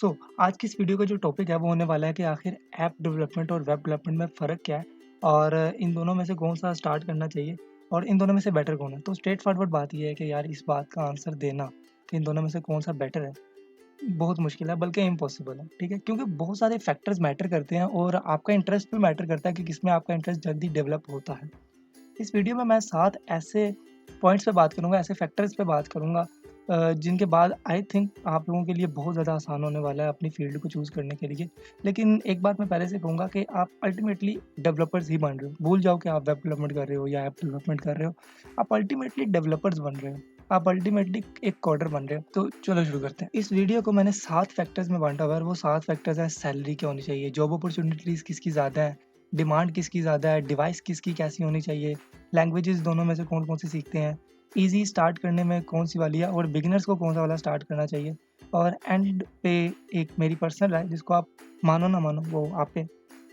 आज की इस वीडियो का जो टॉपिक है वो होने वाला है कि आखिर ऐप डेवलपमेंट और वेब डेवलपमेंट में फ़र्क क्या है और इन दोनों में से कौन-सा स्टार्ट करना चाहिए और इन दोनों में से बेटर कौन है? तो स्ट्रेट फॉरवर्ड बात ये है कि यार इस बात का आंसर देना कि इन दोनों में से कौन-सा बेटर है, बहुत मुश्किल है बल्कि इम्पॉसिबल है, ठीक है? क्योंकि बहुत सारे फैक्टर्स मैटर करते हैं और आपका इंटरेस्ट भी मैटर करता है कि किसमें आपका इंटरेस्ट जल्दी डेवलप होता है। इस वीडियो में मैं 7 ऐसे पॉइंट्स पे बात करूँगा, ऐसे फैक्टर्स पे बात करूँगा जिनके बाद आई थिंक आप लोगों के लिए बहुत ज़्यादा आसान होने वाला है अपनी फ़ील्ड को चूज़ करने के लिए। लेकिन एक बात मैं पहले से कहूँगा कि आप अल्टीमेटली डेवलपर्स ही बन रहे हो। भूल जाओ कि आप वेब डेवलपमेंट कर रहे हो या ऐप डेवलपमेंट कर रहे हो। आप अल्टीमेटली डेवलपर्स बन रहे हो। आप अल्टीमेटली एक कोडर बन रहे हो। तो चलो शुरू करते हैं। इस वीडियो को मैंने 7 फैक्टर्स में बाँटा हुआ है और वो 7 फैक्टर्स हैं सैलरी क्या होनी चाहिए, जॉब अपॉर्च्युनिटीज़ किसकी ज़्यादा है, डिमांड किसकी ज़्यादा है, डिवाइस किसकी कैसी होनी चाहिए, लैंग्वेजेज़ दोनों में से कौन-कौन सी सीखते हैं, ईज़ी स्टार्ट करने में कौन-सी वाली है और बिगिनर्स को कौन-सा वाला स्टार्ट करना चाहिए और एंड पे एक मेरी पर्सनल राय जिसको आप मानो ना मानो वो आप पे,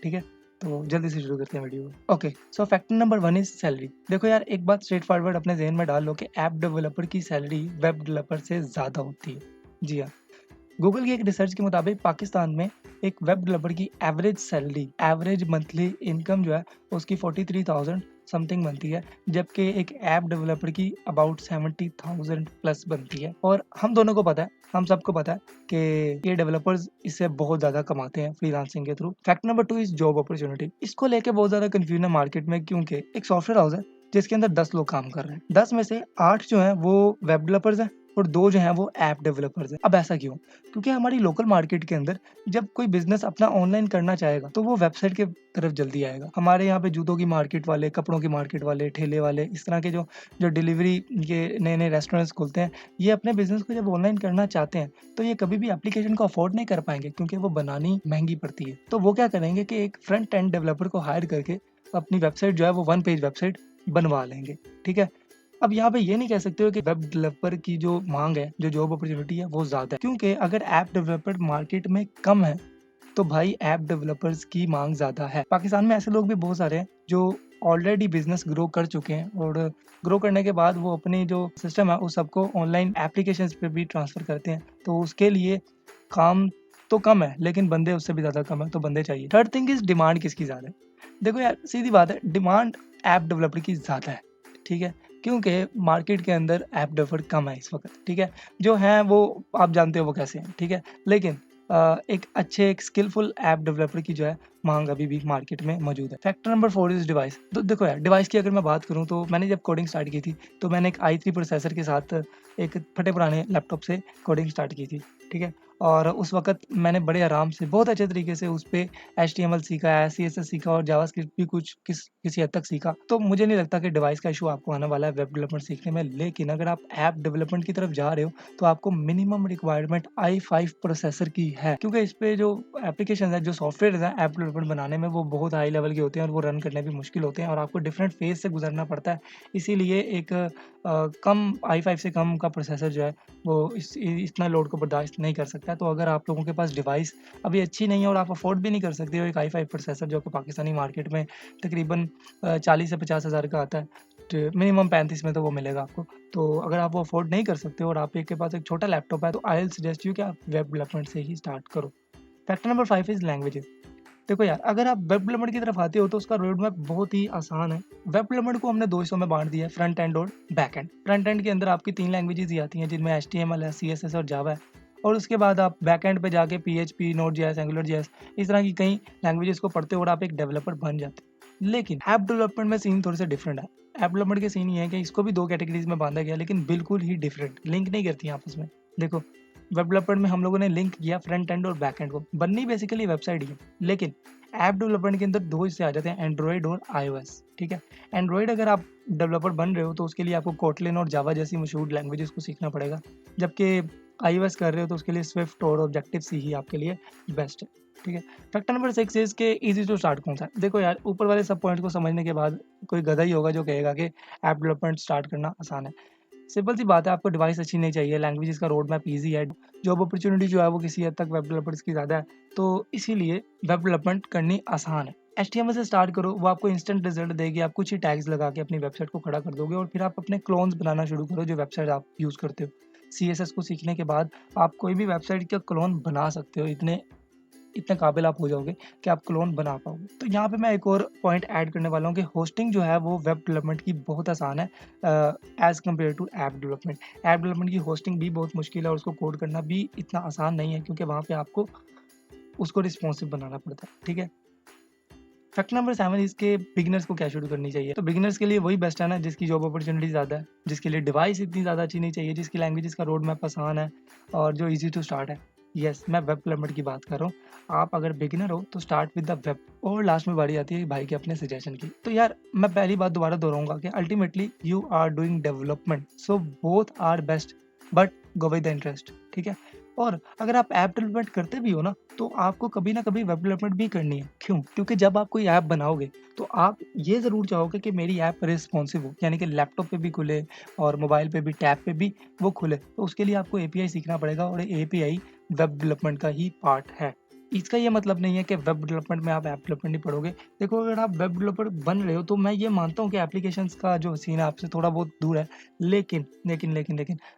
ठीक है? तो जल्दी से शुरू करते हैं वीडियो को। Okay, so factor number 1 is salary. देखो यार एक बात स्ट्रेट फॉरवर्ड अपने ज़हन में डाल लो कि ऐप डेवलपर की सैलरी वेब डेवलपर से ज़्यादा होती है। जी हाँ। गूगल की एक रिसर्च के मुताबिक पाकिस्तान में एक वेब डेवलपर की average salary, average monthly income जो है उसकी 43,000 समथिंग बनती है, जबकि एक ऐप डेवलपर की अबाउट 70,000 प्लस बनती है। और हम दोनों को पता है, हम सबको पता है कि ये डेवलपर्स इससे बहुत ज़्यादा कमाते हैं फ्रीलांसिंग के through. Fact number 2 is job opportunity. इसको लेके बहुत ज़्यादा कन्फ्यूजन है मार्केट में क्योंकि एक सॉफ्टवेयर हाउस है जिसके अंदर 10 लोग काम कर रहे हैं। 10 में से 8 जो हैं वो वेब डेवलपर्स हैं और 2 जो हैं वो ऐप डेवलपर्स हैं। अब ऐसा क्यों? क्योंकि हमारी लोकल मार्केट के अंदर जब कोई बिज़नेस अपना ऑनलाइन करना चाहेगा, तो वो वेबसाइट के तरफ जल्दी आएगा। हमारे यहाँ पे जूतों की मार्केट वाले, कपड़ों की मार्केट वाले, ठेले वाले, इस तरह के जो जो डिलीवरी के नए-नए रेस्टोरेंट्स खुलते हैं, ये अपने बिज़नेस को जब ऑनलाइन करना चाहते हैं, तो ये कभी भी एप्लीकेशन को अफ़ोर्ड नहीं कर पाएँगे क्योंकि वो बनानी महँगी पड़ती है। तो वो क्या करेंगे कि एक फ्रंट एंड डेवलपर को हायर करके अपनी वेबसाइट जो है वो वन पेज वेबसाइट बनवा लेंगे, ठीक है? अब यहाँ पे ये नहीं कह सकते हो कि वेब डेवलपर की जो माँग है, जो जॉब अपॉर्च्युनिटी है वो ज़्यादा है। क्योंकि अगर ऐप डेवलपर मार्केट में कम है, तो भाई ऐप डेवलपर्स की माँग ज़्यादा है। पाकिस्तान में ऐसे लोग भी बहुत सारे हैं जो ऑलरेडी बिज़नेस ग्रो कर चुके हैं और ग्रो करने के बाद वो अपनी जो सिस्टम है उस सबको ऑनलाइन एप्लीकेशंस पे भी ट्रांसफ़र करते हैं। तो उसके लिए काम तो कम है, लेकिन बंदे उससे भी ज़्यादा कम है, तो बंदे चाहिए। थर्ड थिंग इज़ डिमांड किसकी ज़्यादा है? देखो यार सीधी बात है, डिमांड ऐप डेवलपर की ज़्यादा है, ठीक है? क्योंकि मार्केट के अंदर ऐप डेवलपर कम है इस वक़्त, ठीक है? जो हैं वो आप जानते हो वो कैसे हैं, ठीक है? लेकिन एक अच्छे एक स्किलफुल ऐप डेवलपर की जो है माँग अभी भी मार्केट में मौजूद है। Factor number 4 is device. तो देखो यार डिवाइस की अगर मैं बात करूँ तो मैंने जब कोडिंग स्टार्ट की थी, तो मैंने एक i3 प्रोसेसर के साथ एक फटे पुराने लैपटॉप से कोडिंग स्टार्ट की थी, ठीक है? और उस वक़्त मैंने बड़े आराम से बहुत अच्छे तरीके से उस पे एचटीएमएल सीखा, सीएसएस सीखा और जावास्क्रिप्ट भी कुछ किसी हद तक सीखा। तो मुझे नहीं लगता कि डिवाइस का इश्यू आपको आने वाला है वेब डेवलपमेंट सीखने में। लेकिन अगर आप ऐप डेवलपमेंट की तरफ जा रहे हो, तो आपको मिनिमम रिक्वायरमेंट i5 प्रोसेसर की है। क्योंकि इस पे जो एप्लीकेशंस हैं, जो सॉफ्टवेयर्स हैं ऐप डेवलपमेंट बनाने में वो बहुत हाई लेवल के होते हैं और वो रन करने भी मुश्किल होते हैं और आपको डिफरेंट फेज़ से गुज़रना पड़ता है। इसीलिए एक कम i5 से कम का प्रोसेसर जो है वो इतना लोड को बर्दाश्त नहीं कर सकता है। तो अगर आप लोगों के पास डिवाइस अभी अच्छी नहीं है और आप अफ़ोर्ड भी नहीं कर सकते हो एक i5 प्रोसेसर जो कि पाकिस्तानी मार्केट में तकरीबन 40 से 50,000 का आता है। ट मिनिमम 35 में तो वो मिलेगा आपको। तो अगर आप वो अफ़ोर्ड नहीं कर सकते हो और आप के पास एक छोटा लैपटॉप है तो आई विल सजेस्ट यू कि आप वेब डेवलपमेंट से ही स्टार्ट करो। Factor number 5 is languages. देखो यार, अगर आप वेब डेवलपमेंट की तरफ आते हो तो उसका रोड मैप बहुत ही आसान है। वेब डेवलपमेंट को हमने 2 हिस्सों में बाँट दिया है, फ्रंट एंड और बैक एंड। फ्रंट एंड के अंदर आपकी 3 लैंग्वेजेज़ ही आती हैं जिनमें एचटीएमएल है, सीएसएस और जावा है। और उसके बाद आप बैक एंड पे जाके पीएचपी, नोड.जेएस, एंगुलर.जेएस इस तरह की कई लैंग्वेजेज़ को पढ़ते हो और आप एक डेवलपर बन जाते हो। लेकिन ऐप डेवलपमेंट में सीन थोड़े से डिफरेंट है। ऐप डेवलपमेंट के सीन ये है कि इसको भी 2 कैटेगरीज़ में बाँधा गया है लेकिन बिल्कुल ही डिफरेंट, लिंक नहीं करती हैं आपस में। देखो, वेब डेवलपमेंट में हम लोगों ने लिंक किया फ्रंट एंड और बैक एंड को। बननी बेसिकली वेबसाइट ही है। लेकिन ऐप डेवलपमेंट के अंदर 2 हिस्से आ जाते हैं एंड्रॉइड और आईओएस, ठीक है? एंड्रॉइड अगर आप डेवलपर बन रहे हो तो उसके लिए आपको कोटलिन और जावा जैसी मशहूर लैंग्वेजेस को सीखना पड़ेगा। जबकि आईओएस कर रहे हो तो उसके लिए स्विफ्ट और ऑब्जेक्टिव सी ही आपके लिए बेस्ट है, ठीक है? फैक्टर नंबर 6 इज़ के ईज़ी टू स्टार्ट कौन-सा है? देखो यार ऊपर वाले सब पॉइंट को समझने के बाद कोई गधा ही होगा जो कहेगा कि ऐप डेवलपमेंट स्टार्ट करना आसान है। सिंपल सी बात है, आपको डिवाइस अच्छी नहीं चाहिए, लैंग्वेजेस का रोड मैप ईज़ी है, जॉब अपॉर्च्युनिटी जो है वो किसी हद तक वेब डेवलपर्स की ज़्यादा है, तो इसीलिए वेब डेवलपमेंट करनी आसान है। एचटीएमएल से स्टार्ट करो, वो आपको इंस्टेंट रिज़ल्ट देगी, आप कुछ ही टैग्स लगा के अपनी वेबसाइट को खड़ा कर दोगे और फिर आप अपने क्लोन्स बनाना शुरू करो जो वेबसाइट आप यूज़ करते हो। सीएसएस को सीखने के बाद आप कोई भी वेबसाइट का क्लोन बना सकते हो। इतने इतने काबिल आप हो जाओगे कि आप क्लोन बना पाओगे। तो यहाँ पे मैं एक और पॉइंट ऐड करने वाला हूँ कि होस्टिंग जो है वो वेब डेवलपमेंट की बहुत आसान है as compared to app development. App development की होस्टिंग भी बहुत मुश्किल है और उसको कोड करना भी इतना आसान नहीं है, क्योंकि वहाँ पे आपको उसको रिस्पॉन्सिव बनाना पड़ता है, ठीक है? फैक्ट नंबर 7, इसके बिगिनर्स को क्या शुरू करनी चाहिए? तो बिगिनर्स के लिए वही बेस्ट है ना, जिसकी जॉब अपॉर्च्युनिटी ज़्यादा है, जिसके लिए डिवाइस इतनी ज़्यादा अच्छी नहीं चाहिए, जिसकी लैंग्वेजेस का रोड मैप आसान है और जो ईज़ी टू स्टार्ट है। येस, मैं वेब डेवलपमेंट की बात कर रहा हूँ। आप अगर बिगिनर हो तो स्टार्ट विद द वेब। और लास्ट में बारी आती है भाई के अपने सजेशन की। तो यार मैं पहली बात दोबारा दोहराऊँगा कि ultimately you are doing development, so both are best, but go with the interest, ठीक है? और अगर आप ऐप डेवलपमेंट करते भी हो ना, तो आपको कभी ना कभी वेब डेवलपमेंट भी करनी है। क्यों? क्योंकि जब आप कोई ऐप बनाओगे, तो आप ये ज़रूर चाहोगे कि मेरी ऐप रिस्पॉन्सिव हो, यानी कि लैपटॉप पे भी खुले और मोबाइल पे भी, टैब पे भी वो खुले। तो उसके लिए आपको एपीआई सीखना पड़ेगा और एपीआई वेब डेवलपमेंट का ही पार्ट है। इसका ये मतलब नहीं है कि वेब डेवलपमेंट में आप ऐप डेवलपमेंट नहीं पढ़ोगे। देखो, अगर आप वेब डेवलपर बन रहे हो, तो मैं ये मानता हूँ कि एप्लीकेशंस का जो सीन है आपसे थोड़ा बहुत दूर है। लेकिन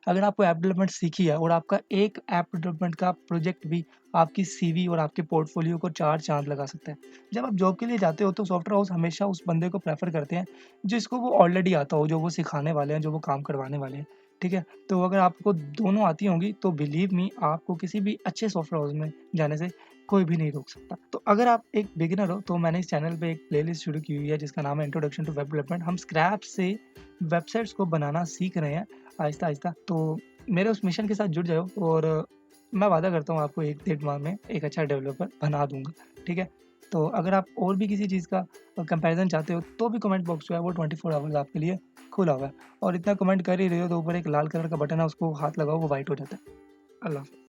अगर आपको ऐप डेवलपमेंट सीखी है और आपका एक ऐप डेवलपमेंट का प्रोजेक्ट भी आपकी सीवी और आपके पोर्टफोलियो को 4 चाँद लगा सकता है। जब आप जॉब के लिए जाते हो तो सॉफ्टवेयर हाउस हमेशा उस बंदे को प्रेफ़र करते हैं जिसको वो ऑलरेडी आता हो, जो वो सिखाने वाले हैं, जो वो काम करवाने वाले हैं, ठीक है? तो अगर आपको दोनों आती होंगी तो बिलीव मी, आपको किसी भी अच्छे सॉफ्टवेयर हाउस में जाने से कोई भी नहीं रोक सकता। तो अगर आप एक बिगिनर हो तो मैंने इस चैनल पे एक प्लेलिस्ट शुरू की हुई है जिसका नाम है इंट्रोडक्शन टू वेब डेवलपमेंट। हम स्क्रैच से वेबसाइट्स को बनाना सीख रहे हैं आहिस्ता-आहिस्ता। तो मेरे उस मिशन के साथ जुड़ जाओ और मैं वादा करता हूँ आपको 1 डेढ़ माह में एक अच्छा डेवलपर बना दूँगा, ठीक है? तो अगर आप और भी किसी चीज़ का कंपैरिज़न चाहते हो तो भी कमेंट बॉक्स जो है वो 24 आवर्स आपके लिए खुला हुआ है। और इतना कमेंट कर ही रहे हो तो ऊपर एक लाल कलर का बटन है, उसको हाथ लगाओ, वो व्हाइट हो जाता है। अल्लाह हाफ़िज़।